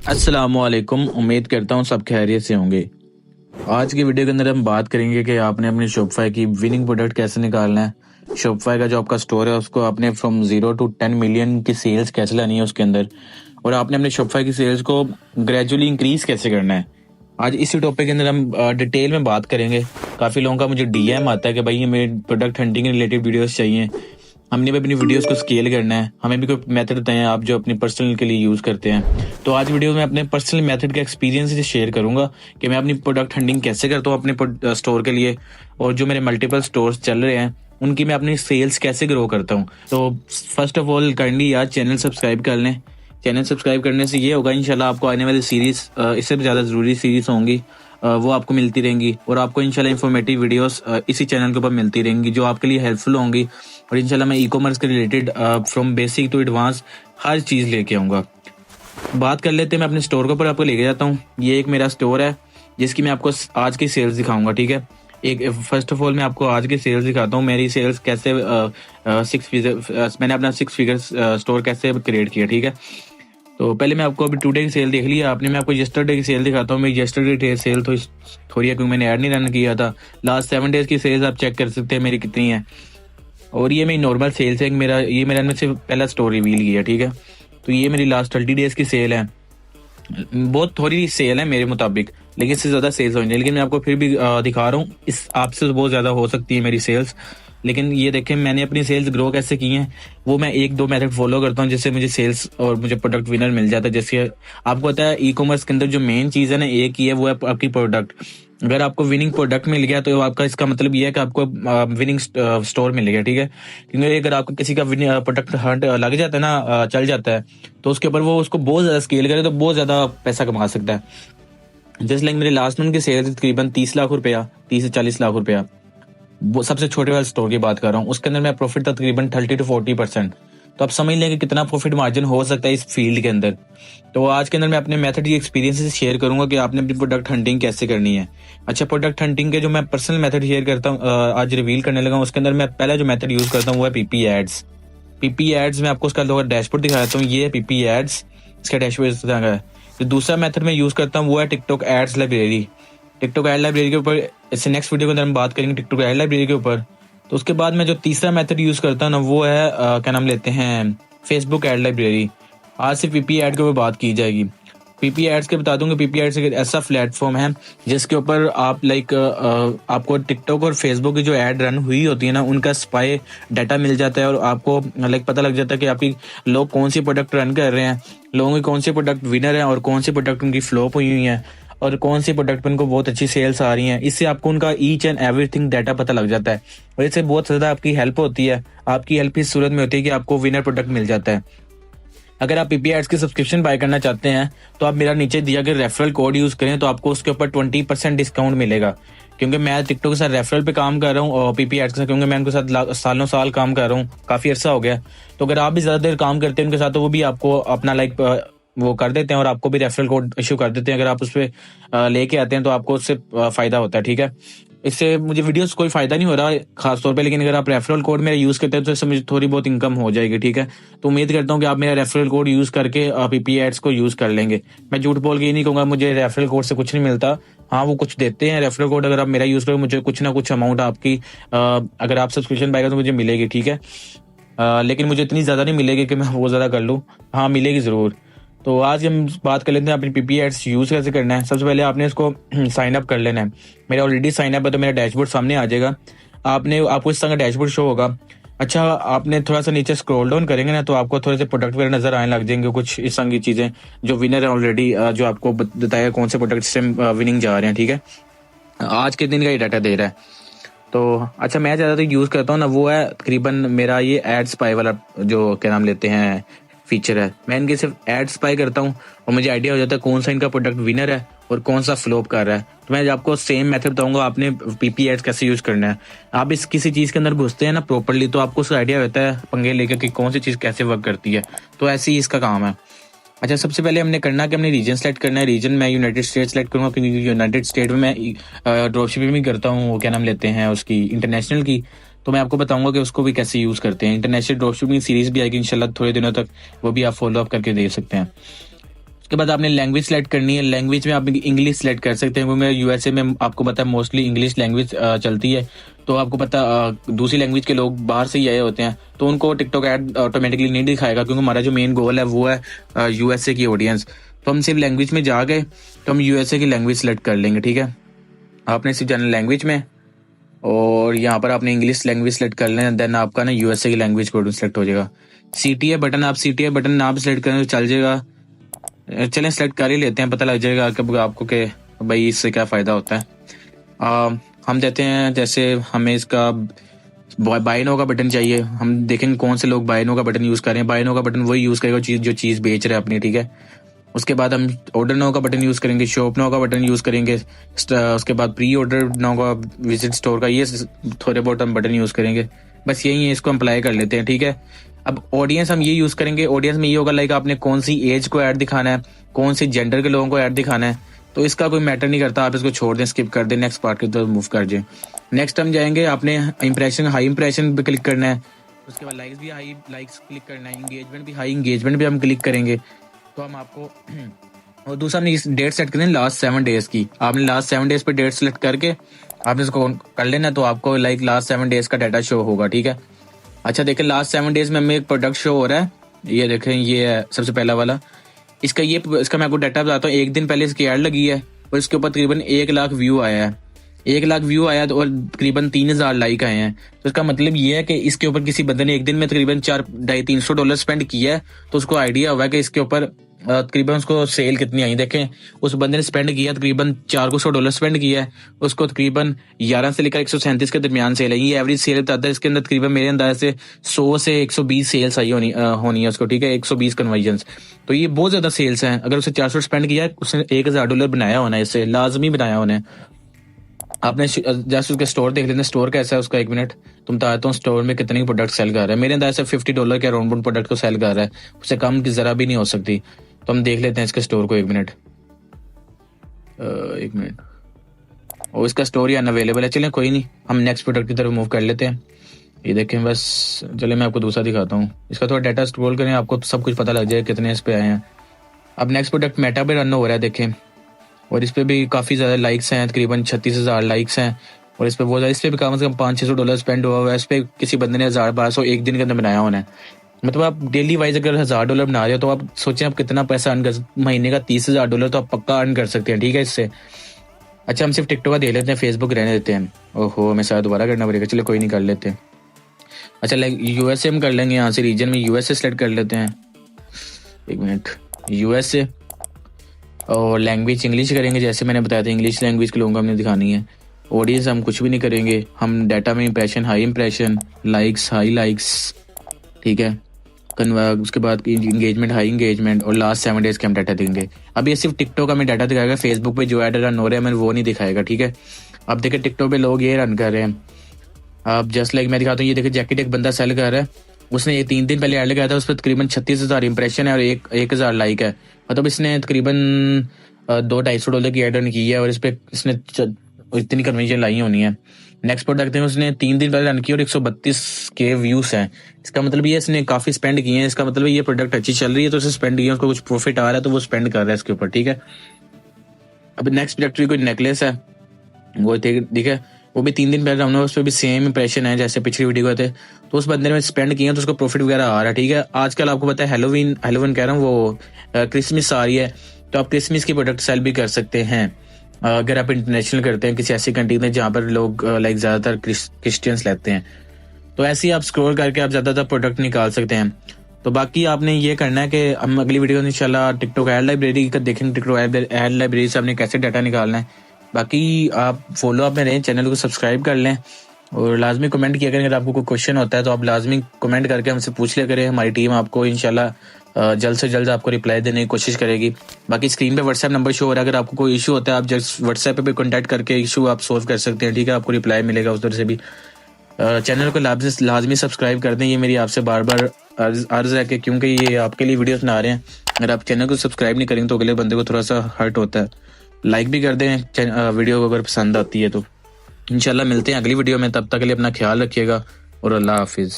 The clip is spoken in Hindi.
अस्सलामुअलैकुम। उम्मीद करता हूँ सब खैरियत से होंगे। आज की वीडियो के अंदर हम बात करेंगे कि आपने अपनी शॉपिफाई की विनिंग प्रोडक्ट कैसे निकालना है। शॉपिफाई का जो आपका स्टोर है उसको आपने फ्रॉम 0 to 10 मिलियन की सेल्स कैसे लानी है उसके अंदर, और आपने अपने शॉपिफाई की सेल्स को ग्रेजुअली इंक्रीज कैसे करना है। आज इसी टॉपिक के अंदर हम डिटेल में बात करेंगे। काफ़ी लोगों का मुझे डीएम आता है कि भाई हमें प्रोडक्ट हंटिंग रिलेटेड वीडियोस चाहिए, हमने भी अपनी वीडियोस को स्केल करना है, हमें भी कोई मेथड बताएं आप जो अपनी पर्सनल के लिए यूज़ करते हैं। तो आज वीडियो में अपने पर्सनल मेथड का एक्सपीरियंस से शेयर करूंगा कि मैं अपनी प्रोडक्ट हंटिंग कैसे करता हूँ अपने स्टोर के लिए, और जो मेरे मल्टीपल स्टोर्स चल रहे हैं उनकी मैं अपनी सेल्स कैसे ग्रो करता हूँ। तो फर्स्ट ऑफ ऑल काइंडली यार चैनल सब्सक्राइब कर लें। चैनल सब्सक्राइब करने से ये होगा इंशाल्लाह आपको आने वाली सीरीज़, इससे भी ज़्यादा ज़रूरी सीरीज़ होंगी, वो आपको मिलती रहेंगी, और आपको इंशाल्लाह इन्फॉर्मेटिव वीडियोस इसी चैनल के ऊपर मिलती रहेंगी जो आपके लिए हेल्पफुल होंगी। और इंशाल्लाह मैं ई कॉमर्स के related from basic to advance हर चीज़ लेके आऊँगा। बात कर लेते हैं, मैं अपने स्टोर के ऊपर आपको लेके जाता हूँ। ये एक मेरा स्टोर है जिसकी मैं आपको आज की सेल्स दिखाऊंगा, ठीक है। एक फर्स्ट ऑफ ऑल मैं आपको आज की सेल्स दिखाता हूँ, मेरी सेल्स कैसे मैंने अपना 6 फिगर स्टोर कैसे क्रिएट किया, ठीक है। तो पहले मैं आपको अभी टुडे की सेल देख लिया आपने, मैं आपको यस्टरडे की सेल दिखाता हूँ। मेरी यस्टरडे सेल थोड़ी है क्योंकि मैंने ऐड नहीं रन किया था। लास्ट 7 डेज की सेल्स आप चेक कर सकते हैं मेरी कितनी है, और ये मेरी नॉर्मल सेल्स है। मेरा इनमें से पहला स्टोर रिवील किया, ठीक है। तो ये मेरी लास्ट 30 डेज की सेल है। बहुत थोड़ी सेल है मेरे मुताबिक, लेकिन इससे ज़्यादा सेल्स होनी चाहिए, लेकिन मैं आपको फिर भी दिखा रहा हूँ। इस आपसे बहुत ज़्यादा हो सकती है मेरी सेल्स, लेकिन ये देखें मैंने अपनी सेल्स ग्रो कैसे की हैं, वो मैं 1-2 मेथड फॉलो करता हूँ जिससे मुझे सेल्स और मुझे प्रोडक्ट विनर मिल जाता है। जैसे आपको पता है ई कॉमर्स के अंदर जो मेन चीज़ है ना एक ही है, वो है आपकी प्रोडक्ट। अगर आपको विनिंग प्रोडक्ट मिल गया तो आपका इसका मतलब ये है कि आपको विनिंग स्टोर मिल गया, ठीक है। क्योंकि अगर आपको किसी का प्रोडक्ट हंट लग जाता है ना, चल जाता है, तो उसके ऊपर वो उसको बहुत ज़्यादा स्केल करे तो बहुत ज़्यादा पैसा कमा सकता है। जस्ट लाइक मेरे लास्ट मंथ की सेल थी तकरीबन 30 लाख रुपया, 30 से 40 लाख रुपया। वो सबसे छोटे वाले स्टोर की बात कर रहा हूँ, उसके अंदर मेरा प्रॉफिट था तकरीबन 30 to 40%। तो आप समझ लें कि कितना प्रॉफिट मार्जिन हो सकता है इस फील्ड के अंदर। तो आज के अंदर मैं अपने मेथड की एक्सपीरियंस से शेयर करूंगा कि आपने अपनी प्रोडक्ट हंटिंग कैसे करनी है। अच्छा, प्रोडक्ट हंटिंग के जो मैं पर्सनल मेथड शेयर करता हूँ, आज रिवील करने लगा हूँ, उसके अंदर मैं पहला जो मेथड यूज करता हूँ वो है पीपी एड्स। पीपी एड्स में आपको उसका डैशबोर्ड दिखा देता हूँ, ये है पीपी एड्स, इसका डैशबोर्ड है। जो दूसरा मेथड मैं यूज करता हूँ वो है TikTok ads library. TikTok ad library के ऊपर इससे नेक्स्ट वीडियो के अंदर हम बात करेंगे टिकटॉक एड लाइब्रेरी के ऊपर। तो उसके बाद मैं जो तीसरा मेथड यूज करता हूँ ना वो है क्या नाम लेते हैं, फेसबुक एड लाइब्रेरी। आज से पीपी एड के ऊपर बात की जाएगी। पीपी एड्स के बता दूंगा, पीपी एड्स एक ऐसा प्लेटफॉर्म है जिसके ऊपर आप आपको टिकटॉक और फेसबुक की जो एड रन हुई होती है ना उनका स्पाई डाटा मिल जाता है, और आपको पता लग जाता है कि आपकी लोग कौन सी प्रोडक्ट रन कर रहे हैं, लोगों की कौन सी प्रोडक्ट विनर है और कौन सी प्रोडक्ट उनकी फ्लॉप हुई हुई है, और कौन सी प्रोडक्ट पर उनको बहुत अच्छी सेल्स आ रही हैं। इससे आपको उनका ईच एंड एवरीथिंग डाटा पता लग जाता है, और इससे बहुत ज़्यादा आपकी हेल्प होती है। आपकी हेल्प इस सूरत में होती है कि आपको विनर प्रोडक्ट मिल जाता है। अगर आप पीपी एड्स की सब्सक्रिप्शन बाय करना चाहते हैं तो आप मेरा नीचे दिया गया रेफरल कोड यूज़ करें तो आपको उसके ऊपर 20% डिस्काउंट मिलेगा। क्योंकि मैं टिकटॉक के साथ रेफरल पे काम कर रहा हूँ और पीपी एड्स के साथ, क्योंकि मैं उनके साथ सालों साल काम कर रहा हूँ, काफ़ी अर्सा हो गया। तो अगर आप भी ज़्यादा देर काम करते हैं उनके साथ तो वो भी आपको अपना वो कर देते हैं और आपको भी रेफरल कोड इशू कर देते हैं। अगर आप उस पर लेके आते हैं तो आपको उससे फ़ायदा होता है, ठीक है। इससे मुझे वीडियोस कोई फायदा नहीं हो रहा खास तौर पे, लेकिन अगर आप रेफरल कोड मेरा यूज़ करते हैं तो इससे मुझे थोड़ी बहुत इनकम हो जाएगी, ठीक है। तो उम्मीद करता हूँ कि आप मेरा रेफरल कोड यूज़ करके पीपी एड्स को यूज़ कर लेंगे। मैं झूठ बोल के ये नहीं कहूँगा मुझे रेफरल कोड से कुछ नहीं मिलता, हाँ वो कुछ देते हैं रेफरल कोड। अगर आप मेरा यूज़ करो मुझे कुछ ना कुछ अमाउंट आपकी अगर आप सब्सक्रिप्शन पाएगा तो मुझे मिलेगी, ठीक है। लेकिन मुझे इतनी ज़्यादा नहीं मिलेगी कि मैं वो ज़्यादा कर लूँ, हाँ मिलेगी ज़रूर। तो आज हम बात कर लेते हैं अपनी पीपी एड्स यूज़ कैसे करना है। सबसे पहले आपने इसको साइन अप कर लेना है। मेरा ऑलरेडी साइन अप है तो मेरा डैशबोर्ड सामने आ जाएगा। आपको इस तरह का डैशबोर्ड शो होगा। अच्छा, आपने थोड़ा सा नीचे स्क्रॉल डाउन करेंगे ना तो आपको थोड़े से प्रोडक्ट वगैरह नजर आने लग जाएंगे, कुछ इस तरह की चीज़ें जो विनर है ऑलरेडी, जो आपको बताया कौन से प्रोडक्ट से विनिंग जा रहे हैं, ठीक है। आज के दिन का ये डाटा दे रहा है। तो अच्छा, मैं ज़्यादातर यूज़ करता हूँ ना वो है तकरीबन मेरा ये एड स्पाई वाला जो क्या नाम लेते हैं फीचर है। मैं इनके सिर्फ एड स्पाई करता हूँ और मुझे आइडिया हो जाता है कौन सा इनका प्रोडक्ट विनर है और कौन सा फ्लॉप कर रहा है। तो मैं आपको सेम मेथड बताऊंगा आपने पीपी एड्स कैसे यूज़ करना है। आप इस किसी चीज़ के अंदर घुसते हैं ना प्रॉपरली तो आपको उसका आइडिया होता है पंगे लेकर कि कौन सी चीज़ कैसे वर्क करती है। तो ऐसे ही इसका काम है। अच्छा, सबसे पहले हमने करना कि हमने रीजन सेलेक्ट करना है। रीजन मैं यूनाइटेड स्टेट सेलेक्ट करूँगा क्योंकि यूनाइटेड स्टेट में मैं ड्रॉप शिपिंग भी करता हूँ, वो क्या नाम लेते हैं उसकी इंटरनेशनल की। तो मैं आपको बताऊंगा कि उसको भी कैसे यूज़ करते हैं। इंटरनेशनल ड्रॉप शिपिंग सीरीज़ भी आएगी इंशाल्लाह थोड़े दिनों तक, वो भी आप फॉलो अप करके देख सकते हैं। उसके बाद आपने लैंग्वेज सेलेक्ट करनी है। लैंग्वेज में आप इंग्लिश सेलेक्ट कर सकते हैं, क्योंकि यूएसए में आपको पता है मोस्टली इंग्लिश लैंग्वेज चलती है। तो आपको पता दूसरी लैंग्वेज के लोग बाहर से ही आए होते हैं, तो उनको टिकटॉक ऐड ऑटोमेटिकली नहीं दिखाएगा, क्योंकि हमारा जो मेन गोल है वो है यूएसए की ऑडियंस। तो हम सिर्फ लैंग्वेज में जा गए तो हम यूएसए की लैंग्वेज सेलेक्ट कर लेंगे। ठीक है, आपने सिर्फ जाना लैंग्वेज में और यहाँ पर आपने इंग्लिश लैंग्वेज सेलेक्ट कर लेना, देन आपका ना यूएसए की लैंग्वेज कोड सेलेक्ट हो जाएगा। सीटीए बटन, आप सीटीए बटन ना भी सेलेक्ट करें तो चल जाएगा। चलें सेलेक्ट कर ही लेते हैं, पता लग जाएगा कब आपको कि भाई इससे क्या फ़ायदा होता है। हम देते हैं, जैसे हमें इसका बाय नो का बटन चाहिए, हम देखेंगे कौन से लोग बाय नो का बटन यूज़ कर रहे हैं। बाय नो का बटन वही यूज़ करेगा जो चीज़ बेच रहे हैं अपनी। ठीक है, उसके बाद हम ऑर्डर नो का बटन यूज़ करेंगे, शॉप नो का बटन यूज़ करेंगे, उसके बाद प्री ऑर्डर नो का, विजिट स्टोर का, ये थोड़े बहुत हम बटन यूज़ करेंगे। बस यही है, इसको हम अप्लाई कर लेते हैं। ठीक है, अब ऑडियंस हम ये यूज़ करेंगे। ऑडियंस में ये होगा लाइक आपने कौन सी एज को ऐड दिखाना है, कौन सी जेंडर के लोगों को ऐड दिखाना है, तो इसका कोई मैटर नहीं करता, आप इसको छोड़ दें, स्किप कर दें, नेक्स्ट पार्ट की तरफ मूव कर जाए। नेक्स्ट हम जाएंगे, आपने इंप्रेशन, हाई इंप्रेशन पे क्लिक करना है, उसके बाद लाइक्स भी हाई लाइक्स क्लिक करना है, इंगेजमेंट भी हाई इंगेजमेंट पे हम क्लिक करेंगे। तो हम आपको और दूसरा हमने डेट सेट करनी है लास्ट 7 डेज की। आपने लास्ट 7 डेज पे डेट सेलेक्ट करके आपने इसको कर लेना, तो आपको लाइक लास्ट 7 डेज का डाटा शो होगा। ठीक है, अच्छा देखें लास्ट 7 डेज में हमें एक प्रोडक्ट शो हो रहा है, ये देखें, ये है सबसे पहला वाला। इसका मैं आपको डाटा बताता हूँ। एक दिन पहले इसकी ऐड लगी है और इसके ऊपर तकरीबन 1 लाख व्यू आया है। 1 लाख व्यू आया और तकरीबन 3000 लाइक आए हैं। तो इसका मतलब ये है कि इसके ऊपर किसी बंदे ने एक दिन में तकरीबन $250-300 स्पेंड किया है, तो उसको आइडिया हुआ है कि इसके ऊपर तकरीबन उसको सेल कितनी आई। देखें उस बंदे ने स्पेंड किया तकरीबन $400 स्पेंड किया है, उसको तकरीबन 11 से लेकर 137 के दरमियान सेल है। ये एवरेज सेल बताता है, इसके अंदर तकरीबन मेरे अंदाज से 100 से 120 सेल्स आई होनी है उसको। ठीक है, 120 कन्वर्जन्स, तो ये बहुत ज्यादा सेल्स हैं। अगर उसे 400 स्पेंड किया है, उसने $1000 बनाया होना है, इससे लाजमी बनाया होना है। आपने जस्ट उसका स्टोर देख लेते हैं, स्टोर कैसा है उसका। 1 मिनट, तुम बताता हूँ स्टोर में कितने प्रोडक्ट सेल कर रहा है। मेरे अंदाज से $50 के अराउंड प्रोडक्ट को सेल कर रहा है, उससे कम की जरा भी नहीं हो सकती। तो हम देख लेते हैं इसके स्टोर को। 1 मिनट, 1 मिनट, और इसका स्टोर ही अनअवेलेबल है। चलें कोई नहीं, हम नेक्स्ट प्रोडक्ट की तरफ मूव कर लेते हैं। ये देखें, बस चले मैं आपको दूसरा दिखाता हूँ। इसका थोड़ा डाटा स्क्रॉल करें, आपको सब कुछ पता लग जाए कितने इस पे आए हैं। अब नेक्स्ट प्रोडक्ट मेटा पे रन हो रहा है, देखें, और इस पे भी काफ़ी ज़्यादा लाइक्स हैं, तकरीबन 36,000 लाइक्स हैं। और इस पे बहुत ज़्यादा, इस पे भी कम से कम $500-600 स्पेंड हुआ हुआ है। इस पे किसी बंदे ने 1000-1200 एक दिन के अंदर बनाया होना है। मतलब आप डेली वाइज अगर $1000 बना रहे हो, तो आप सोचें आप कितना पैसा अर्न कर, महीने का $30,000 तो आप पक्का अर्न कर सकते हैं। ठीक है, इससे अच्छा हम सिर्फ टिकटॉक का दे लेते हैं, फेसबुक रहने देते हैं। ओहो, हमें शायद दोबारा करना पड़ेगा, चलो कोई नहीं, कर लेते हैं। अच्छा लाइक यूएसए हम कर लेंगे, यहाँ से रीजन में यूएसए सेलेक्ट कर लेते हैं। 1 मिनट, यूएसए, और लैंग्वेज इंग्लिश करेंगे, जैसे मैंने बताया था इंग्लिश लैंग्वेज के लोगों को हमने दिखानी है। ऑडियंस हम कुछ भी नहीं करेंगे, हम डाटा में impression high impression, likes high likes, ठीक है, उसके बाद इंगेजमेंट हाई इंगेजमेंट, और लास्ट 7 डेज के हम डाटा देंगे। अब ये सिर्फ टिकटॉक हमें डाटा दिखाएगा, फेसबुक पे जो ऐड रन हो रहे हैं हमें वो नहीं दिखाएगा। ठीक है, अब देखिए टिकटॉक पे लोग ये रन कर रहे हैं। अब जस्ट लाइक मैं दिखाता हूँ, ये देखिए जैकेट एक बंदा सेल कर रहा है, उसने ये 3 दिन पहले ऐड लगाया था, उस पर तकरीबन 36,000 इंप्रेशन है और 1000 लाइक है। मतलब इसने तकरीबन $200-250 की एड रन की है और इस पर इसने इतनी कन्वर्जन लाई होनी है। नेक्स्ट प्रोडक्ट है, उसने 3 दिन पहले रन किया और 132 के व्यूज हैं। इसका मतलब ये इसने काफी स्पेंड किए हैं, इसका मतलब ये प्रोडक्ट अच्छी चल रही है, तो उसे स्पेंड किया, उसको कुछ प्रॉफिट आ रहा है तो वो स्पेंड कर रहा है इसके ऊपर। ठीक है, अब नेक्स्ट प्रोडक्ट भी कोई नेकलेस है, वो ठीक है, वो भी 3 दिन पहले हमने, उस पर भी सेम इंप्रेशन है जैसे पिछली वीडियो को थे, तो उस बंदे ने स्पेंड किया तो उसको प्रॉफिट वगैरह आ रहा है। ठीक है, आजकल आपको पता है हेलोवीन कह रहा हूँ, वो क्रिसमस आ रही है, तो आप क्रिसमस की प्रोडक्ट सेल भी कर सकते हैं अगर आप इंटरनेशनल करते हैं किसी ऐसी कंट्री में जहाँ पर लोग लाइक ज़्यादातर क्रिश्चियंस लेते हैं। तो ऐसे ही आप स्क्रॉल करके आप ज़्यादातर प्रोडक्ट निकाल सकते हैं। तो बाकी आपने ये करना है कि हम अगली वीडियो में इंशाल्लाह टिकटॉक ऐड लाइब्रेरी का देखेंगे, टिकटॉक ऐड लाइब्रेरी से आपने कैसे डाटा निकालना है। बाकी आप फॉलो अप में रहें, चैनल को सब्सक्राइब कर लें और लाजमी कमेंट किया करें। अगर आपको कोई क्वेश्चन होता है तो आप लाजमी कमेंट करके हमसे पूछ लिया करें, हमारी टीम आपको इंशाल्लाह जल्द से जल्द आपको रिप्लाई देने की कोशिश करेगी। बाकी स्क्रीन पे व्हाट्सएप नंबर शो हो रहा है, अगर आपको कोई इशू होता है आप जस्ट व्हाट्सएप पे कॉन्टैक्ट करके इशू आप सोल्व कर सकते हैं। ठीक है, आपको रिप्लाई मिलेगा उस तरह से भी। चैनल को लाजमी सब्सक्राइब कर दें, ये मेरी आपसे बार बार अर्ज है कि क्योंकि ये आपके लिए वीडियोस बना रहे हैं, अगर आप चैनल को सब्सक्राइब नहीं करेंगे तो अगले बंदे को थोड़ा सा हर्ट होता है। लाइक भी कर दें वीडियो को अगर पसंद आती है तो। इंशाल्लाह मिलते हैं अगली वीडियो में, तब तक के लिए अपना ख्याल रखिएगा और अल्लाह हाफिज़।